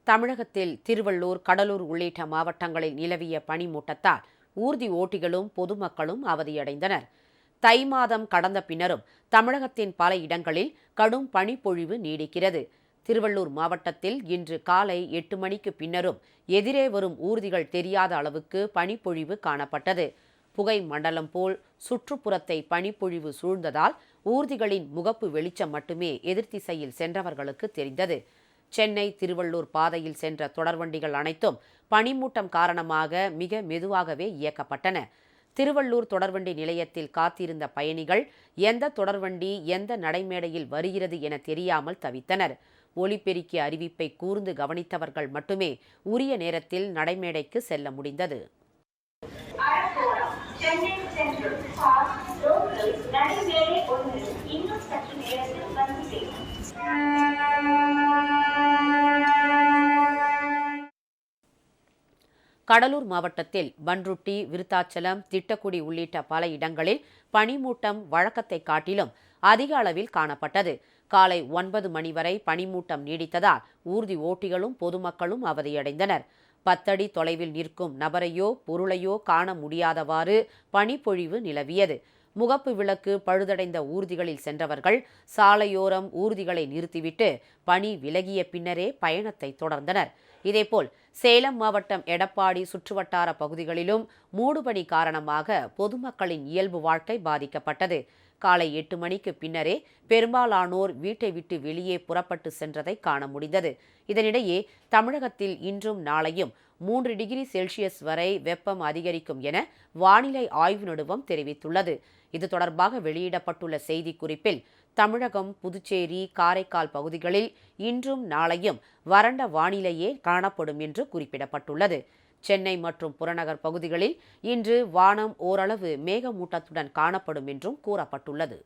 தமிழகத்தில் திருவள்ளூர், கடலூர் உள்ளிட்ட மாவட்டங்களில் நிலவிய பனிமூட்டத்தால் ஊர்தி ஓட்டிகளும் பொதுமக்களும் அவதியடைந்தனர். தை மாதம் கடந்த பின்னரும் தமிழகத்தின் பல இடங்களில் கடும் பனிப்பொழிவு நீடிக்கிறது. திருவள்ளூர் மாவட்டத்தில் இன்று காலை 8 மணிக்கு பின்னரும் எதிரே வரும் ஊர்திகள் தெரியாத அளவுக்கு பனிப்பொழிவு காணப்பட்டது. புகை மண்டலம் போல் சுற்றுப்புறத்தை பனிப்பொழிவு சூழ்ந்ததால் ஊர்திகளின் முகப்பு வெளிச்சம் மட்டுமே எதிர்த்திசையில் சென்றவர்களுக்கு தெரிந்தது. சென்னை திருவள்ளூர் பாதையில் சென்ற தொடர்வண்டிகள் அனைத்தும் பனிமூட்டம் காரணமாக மிக மெதுவாகவே இயக்கப்பட்டன. திருவள்ளூர் தொடர்வண்டி நிலையத்தில் காத்திருந்த பயணிகள் எந்த தொடர்வண்டி எந்த நடைமேடையில் வருகிறது என தெரியாமல் தவித்தனர். ஒலிபெருக்கி அறிவிப்பை கூர்ந்து கவனித்தவர்கள் மட்டுமே உரிய நேரத்தில் நடைமேடைக்கு செல்ல முடிந்தது. கடலூர் மாவட்டத்தில் பண்ருட்டி, விருத்தாச்சலம், திட்டக்குடி உள்ளிட்ட பல இடங்களில் பனிமூட்டம் வழக்கத்தை காட்டிலும் அதிக அளவில் காணப்பட்டது. காலை 9 மணி வரை பனிமூட்டம் நீடித்ததால் ஊர்தி ஓட்டிகளும் பொதுமக்களும் அவதியடைந்தனர். 10 அடி தொலைவில் நிற்கும் நபரையோ பொருளையோ காண முடியாதவாறு பனிப்பொழிவு நிலவியது. முகப்பு விளக்கு பழுதடைந்த ஊர்திகளில் சென்றவர்கள் சாலையோரம் ஊர்திகளை நிறுத்திவிட்டு பனி விலகிய பின்னரே பயணத்தை தொடர்ந்தனர். இதேபோல் சேலம் மாவட்டம் எடப்பாடி சுற்றுவட்டார பகுதிகளிலும் மூடுபனி காரணமாக பொதுமக்களின் இயல்பு வாழ்க்கை பாதிக்கப்பட்டது. காலை 8 மணிக்கு பின்னரே பெரும்பாலானோர் வீட்டை விட்டு வெளியே புறப்பட்டு சென்றதை காண முடிந்தது. இதனிடையே தமிழகத்தில் இன்றும் நாளையும் 3 டிகிரி செல்சியஸ் வரை வெப்பம் அதிகரிக்கும் என வானிலை ஆய்வு நிறுவனம் தெரிவித்துள்ளது. இது தொடர்பாக வெளியிடப்பட்டுள்ள செய்திக்குறிப்பில் தமிழகம், புதுச்சேரி, காரைக்கால் பகுதிகளில் இன்றும் நாளையும் வறண்ட வானிலையே காணப்படும் என்று குறிப்பிடப்பட்டுள்ளது. சென்னை மற்றும் புறநகர் பகுதிகளில் இன்று வானம் ஓரளவு மேகமூட்டத்துடன் காணப்படும் என்றும் கூறப்பட்டுள்ளது.